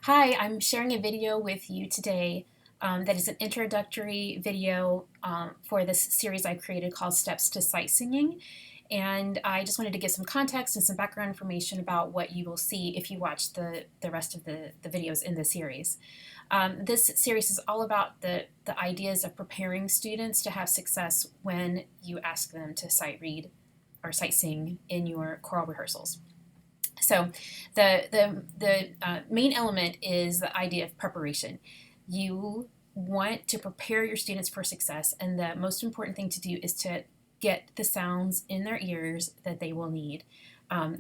Hi, I'm sharing a video with you today that is an introductory video for this series I created called Steps to Sight Singing. And I just wanted to give some context and some background information about what you will see if you watch the rest of the videos in the series. This series is all about the ideas of preparing students to have success when you ask them to sight read or sight sing in your choral rehearsals. So the main element is the idea of preparation. You want to prepare your students for success, and the most important thing to do is to get the sounds in their ears that they will need.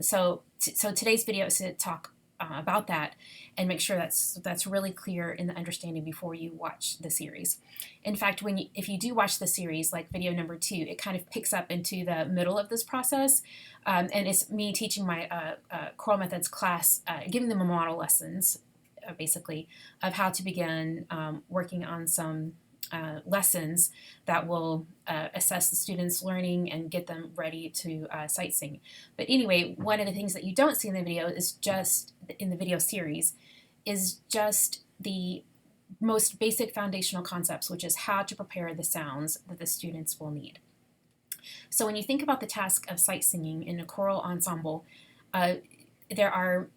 So today's video is to talk about that and make sure that's really clear in the understanding before you watch the series. In fact, if you do watch the series, like video number 2, it kind of picks up into the middle of this process, and it's me teaching my choral methods class, giving them a model lessons, basically, of how to begin working on some lessons that will assess the students' learning and get them ready to sight sing. But anyway, one of the things that you don't see in the video is just in the video series is just the most basic foundational concepts, which is how to prepare the sounds that the students will need. So when you think about the task of sight singing in a choral ensemble, there are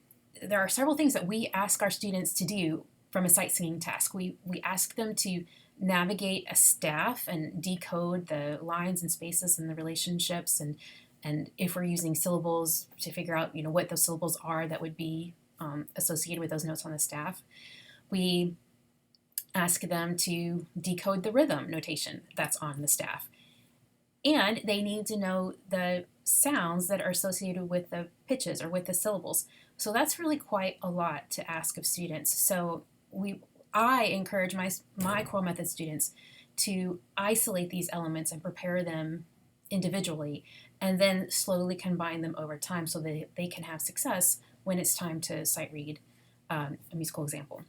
several things that we ask our students to do from a sight singing task. We ask them to navigate a staff and decode the lines and spaces and the relationships, and if we're using syllables, to figure out what those syllables are that would be associated with those notes on the staff. We ask them to decode the rhythm notation that's on the staff, and they need to know the sounds that are associated with the pitches or with the syllables. So that's really quite a lot to ask of students. So I encourage my choral method students to isolate these elements and prepare them individually, and then slowly combine them over time so that they can have success when it's time to sight read a musical example.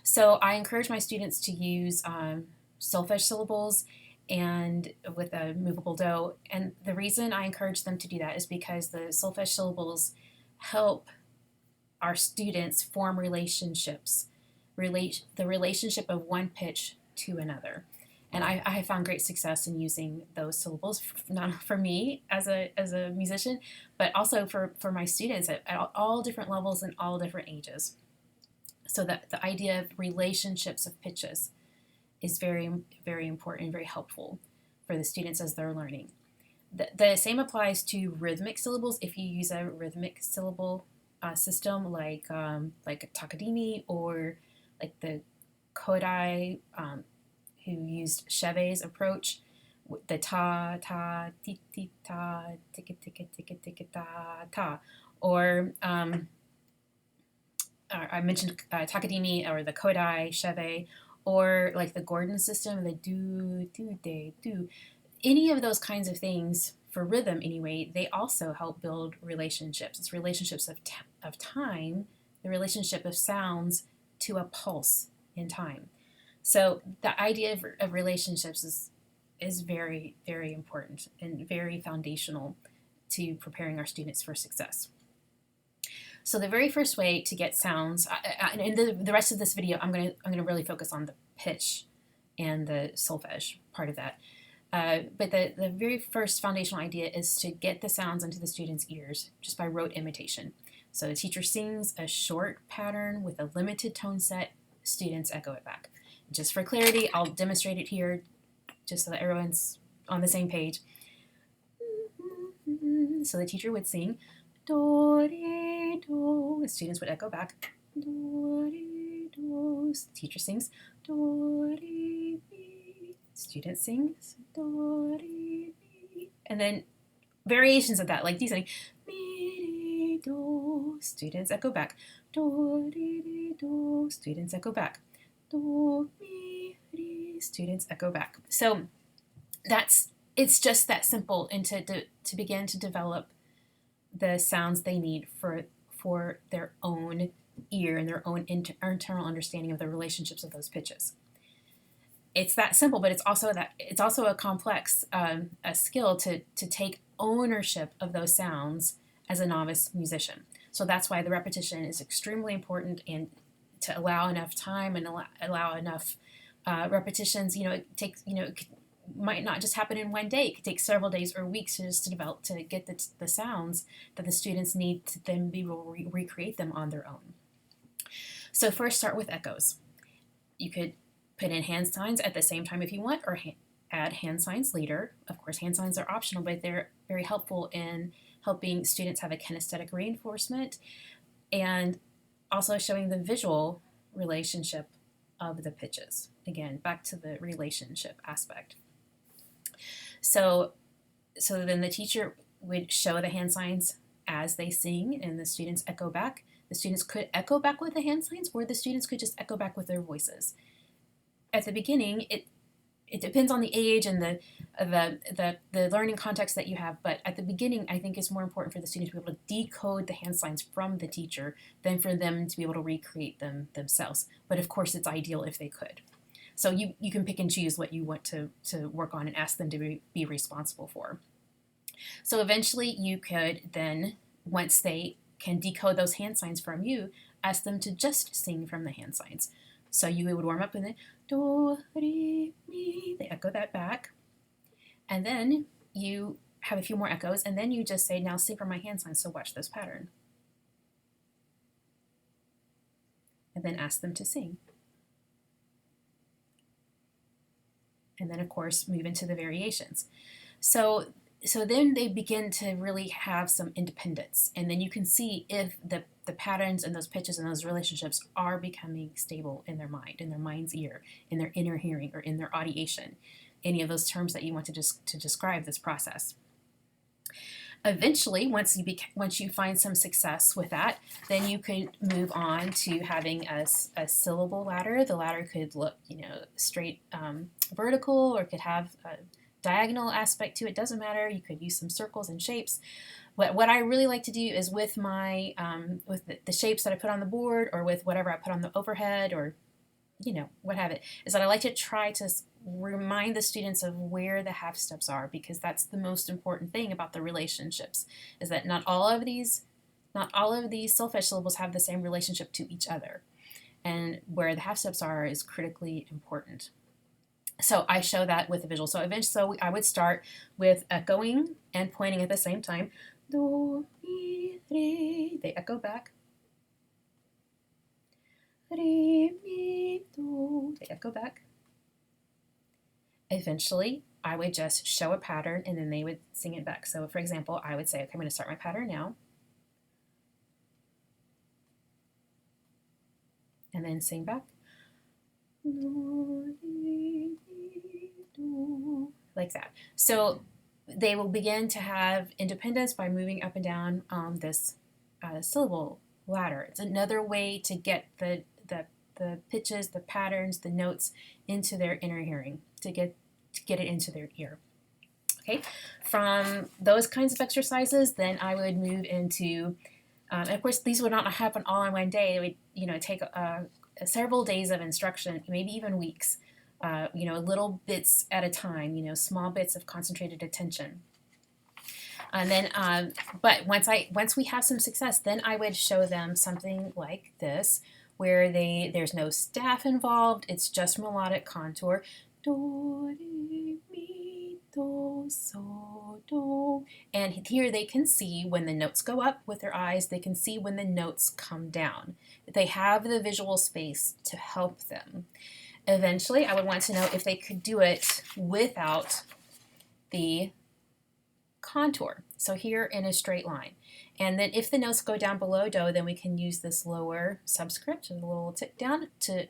So I encourage my students to use solfege syllables and with a movable do. And the reason I encourage them to do that is because the solfege syllables help our students form relationships, the relationship of one pitch to another. And I have found great success in using those syllables, not for me as a musician, but also for my students at all different levels and all different ages. So that the idea of relationships of pitches is very, very important, very helpful for the students as they're learning. The same applies to rhythmic syllables. If you use a rhythmic syllable system like Takadimi, or like the Kodai, who used Chevet's approach, the ta, ta, ti, ti, ta, tika, tika, tika, tika, ta, ta. Or I mentioned Takadimi or the Kodai, Chevet, or like the Gordon system, the do, de, do. Any of those kinds of things, for rhythm anyway, they also help build relationships. It's relationships of time, the relationship of sounds to a pulse in time. So the idea of relationships is very, very important and very foundational to preparing our students for success. So the very first way to get sounds, and in the rest of this video, I'm gonna really focus on the pitch and the solfege part of that. But the very first foundational idea is to get the sounds into the students' ears just by rote imitation. So the teacher sings a short pattern with a limited tone set, students echo it back. Just for clarity, I'll demonstrate it here just so that everyone's on the same page. So the teacher would sing do, re, do. The students would echo back do, re, do. Teacher sings do, re, mi. Student sings do, re, mi. And then variations of that, like these, like mi, re, do. Students echo back do, re, do. Students echo back do, mi, re. Students echo back. So it's just that simple, and to begin to develop the sounds they need for their own ear and their own internal understanding of the relationships of those pitches. It's that simple, but it's also a complex a skill to take ownership of those sounds as a novice musician. So that's why the repetition is extremely important, and to allow enough time and allow enough repetitions. It takes, it might not just happen in one day. It could take several days or weeks to develop, to get the sounds that the students need to then be able to recreate them on their own. So first, start with echoes. You could put in hand signs at the same time if you want, or add hand signs later. Of course, hand signs are optional, but they're very helpful in helping students have a kinesthetic reinforcement and also showing the visual relationship of the pitches. Again, back to the relationship aspect. So then the teacher would show the hand signs as they sing, and the students echo back. The students could echo back with the hand signs, or the students could just echo back with their voices. At the beginning, it depends on the age and the learning context that you have, but at the beginning, I think it's more important for the students to be able to decode the hand signs from the teacher than for them to be able to recreate them themselves. But of course, it's ideal if they could. So you can pick and choose what you want to work on and ask them to be responsible for. So eventually you could then, once they can decode those hand signs from you, ask them to just sing from the hand signs. So you would warm up with it, do, re, mi, they echo that back. And then you have a few more echoes, and then you just say, now sing from my hand signs, so watch this pattern. And then ask them to sing. And then, of course, move into the variations. So then they begin to really have some independence, and then you can see if the patterns and those pitches and those relationships are becoming stable in their mind, in their mind's ear, in their inner hearing, or in their audiation, any of those terms that you want to describe this process. Eventually, once you find some success with that, then you could move on to having a syllable ladder. The ladder could look, straight vertical, or could have a diagonal aspect to it. Doesn't matter. You could use some circles and shapes. What I really like to do is with my with the shapes that I put on the board, or with whatever I put on the overhead, or what have it, is that I like to try to remind the students of where the half steps are, because that's the most important thing about the relationships, is that not all of these solfege syllables have the same relationship to each other, and where the half steps are is critically important. So I show that with the visual. So eventually, I would start with echoing and pointing at the same time. Do, mi, re, they echo back. Re, mi, do, they echo back. Eventually, I would just show a pattern, and then they would sing it back. So for example, I would say, okay, I'm going to start my pattern now. And then sing back. Like that. So they will begin to have independence by moving up and down this syllable ladder. It's another way to get the pitches, the patterns, the notes into their inner hearing, to get it into their ear. Okay, from those kinds of exercises, then I would move into, and of course these would not happen all in one day. It would take several days of instruction, maybe even weeks. Little bits at a time, small bits of concentrated attention. And then, but once we have some success, then I would show them something like this, where there's no staff involved. It's just melodic contour. Do, re, mi, do, so, do. And here they can see when the notes go up with their eyes. They can see when the notes come down. They have the visual space to help them. Eventually, I would want to know if they could do it without the contour. So here in a straight line. And then if the notes go down below do, then we can use this lower subscript, a little tick down, to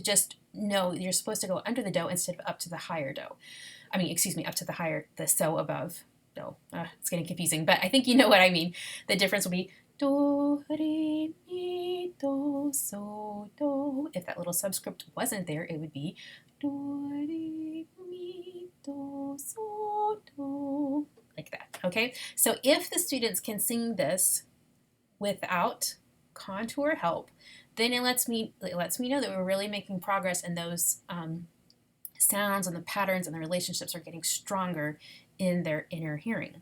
just know you're supposed to go under the do instead of up to the higher do. Up to the so above do. It's getting confusing, but I think you know what I mean. The difference will be do, re, mi, do, so, do. If that little subscript wasn't there, it would be do, re, mi, do, so, do. Like that, okay? So if the students can sing this without contour help, then it lets me know that we're really making progress, and those sounds and the patterns and the relationships are getting stronger in their inner hearing.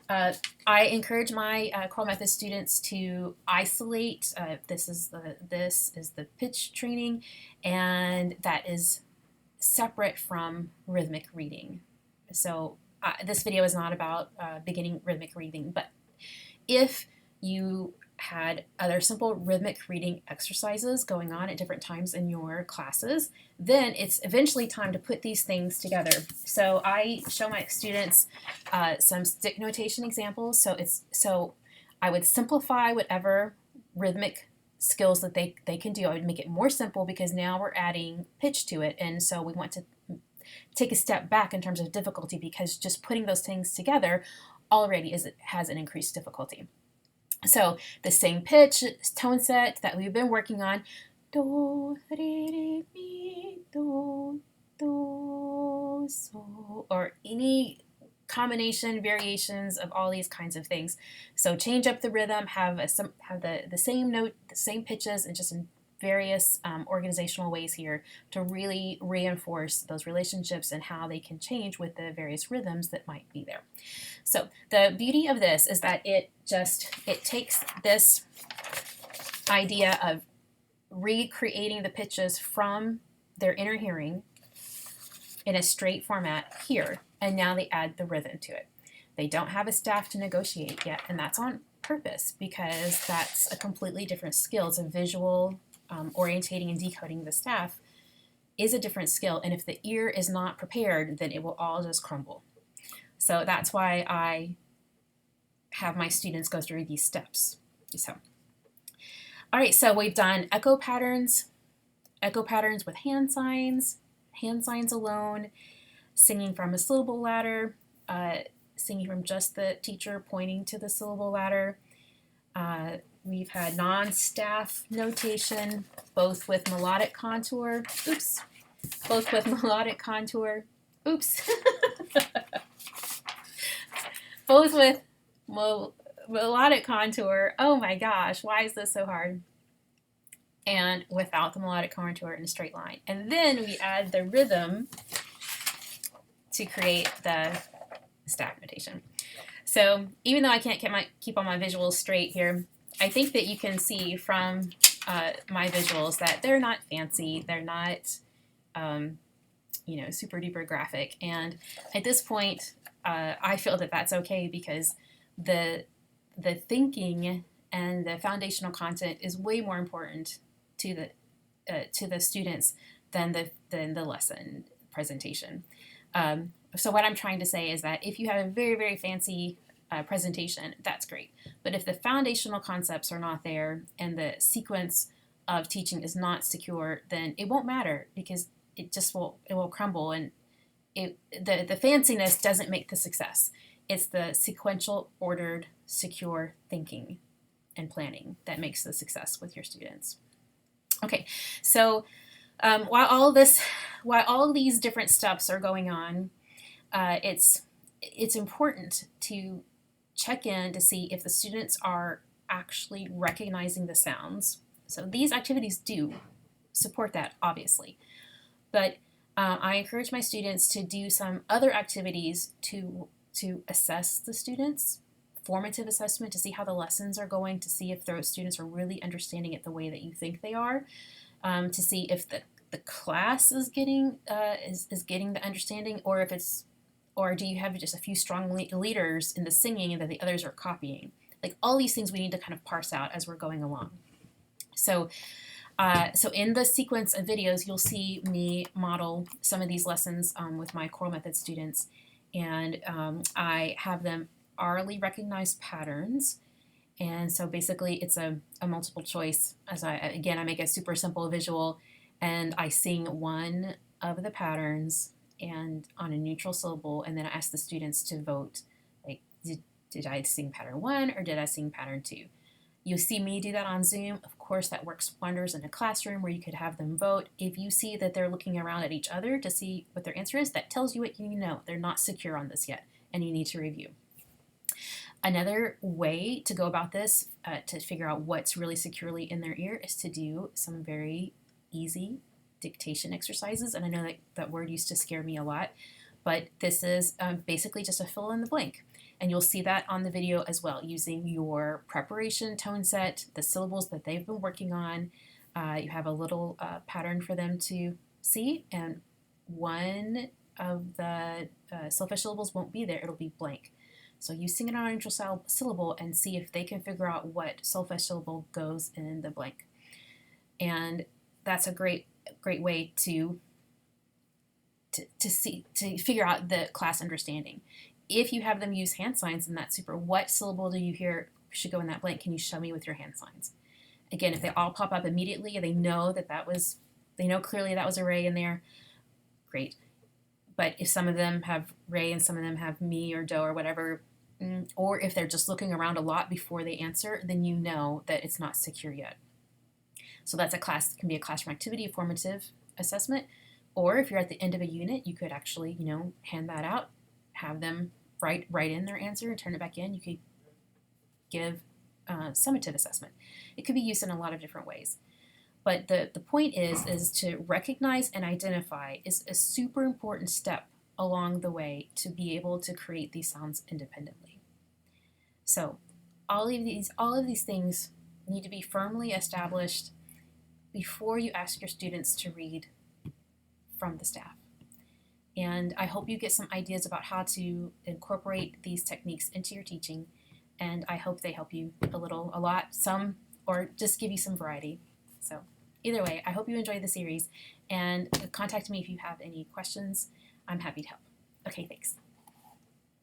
I encourage my choral method students to isolate. This is the pitch training, and that is separate from rhythmic reading. So this video is not about beginning rhythmic reading, but if you had other simple rhythmic reading exercises going on at different times in your classes, then it's eventually time to put these things together. So I show my students some stick notation examples. So I would simplify whatever rhythmic skills that they can do. I would make it more simple because now we're adding pitch to it, and so we want to take a step back in terms of difficulty because just putting those things together already has an increased difficulty. So the same pitch tone set that we've been working on, do, re, mi, do, so, or any combination variations of all these kinds of things. So change up the rhythm, have the same note, the same pitches, and just in various organizational ways here to really reinforce those relationships and how they can change with the various rhythms that might be there. So the beauty of this is that it takes this idea of recreating the pitches from their inner hearing in a straight format here, and now they add the rhythm to it. They don't have a staff to negotiate yet, and that's on purpose because that's a completely different skill. It's a visual orientating and decoding the staff is a different skill, and if the ear is not prepared, then it will all just crumble. So that's why I have my students go through these steps. So, all right, so we've done echo patterns with hand signs alone, singing from a syllable ladder, singing from just the teacher pointing to the syllable ladder. We've had non-staff notation, both with melodic contour, both with melodic contour, both with melodic contour, oh my gosh, why is this so hard? And without the melodic contour in a straight line. And then we add the rhythm to create the staff notation. So even though I can't keep all my visuals straight here, I think that you can see from my visuals that they're not fancy, they're not super duper graphic. And at this point, I feel that that's okay because the thinking and the foundational content is way more important to the students than the lesson presentation. So what I'm trying to say is that if you have a very, very fancy presentation, that's great. But if the foundational concepts are not there and the sequence of teaching is not secure, then it won't matter because it will crumble, and the fanciness doesn't make the success. It's the sequential, ordered, secure thinking and planning that makes the success with your students. Okay, so while all these different steps are going on, it's important to check in to see if the students are actually recognizing the sounds. So these activities do support that, obviously, but I encourage my students to do some other activities to assess the students, formative assessment, to see how the lessons are going, to see if those students are really understanding it the way that you think they are, to see if the class is getting the understanding, or do you have just a few strong leaders in the singing and that the others are copying? Like all these things we need to kind of parse out as we're going along. So in the sequence of videos, you'll see me model some of these lessons with my choral method students, and I have them aurally recognize patterns. And so basically it's a multiple choice. I make a super simple visual, and I sing one of the patterns and on a neutral syllable, and then I ask the students to vote, like, did I sing pattern 1 or did I sing pattern 2? You see me do that on Zoom. Of course, that works wonders in a classroom where you could have them vote. If you see that they're looking around at each other to see what their answer is, that tells you what you know. They're not secure on this yet, and you need to review. Another way to go about this, to figure out what's really securely in their ear, is to do some very easy dictation exercises. And I know that word used to scare me a lot, but this is basically just a fill in the blank. And you'll see that on the video as well, using your preparation tone set, the syllables that they've been working on. You have a little pattern for them to see, and one of the solfege syllables won't be there, it'll be blank. So you sing it on an intro syllable and see if they can figure out what solfege syllable goes in the blank. And that's a great way to figure out the class understanding. If you have them use hand signs, then that's super. What syllable do you hear should go in that blank? Can you show me with your hand signs? Again, if they all pop up immediately, they know they know clearly that was a ray in there, great. But if some of them have ray and some of them have me or do or whatever, or if they're just looking around a lot before they answer, then you know that it's not secure yet. So that's can be a classroom activity, a formative assessment. Or if you're at the end of a unit, you could actually, hand that out, have them write in their answer and turn it back in. You could give summative assessment. It could be used in a lot of different ways. But the point is to recognize and identify is a super important step along the way to be able to create these sounds independently. So all of these things need to be firmly established before you ask your students to read from the staff. And I hope you get some ideas about how to incorporate these techniques into your teaching, and I hope they help you a lot, some, or just give you some variety. So either way, I hope you enjoyed the series, and contact me if you have any questions. I'm happy to help. Okay, thanks.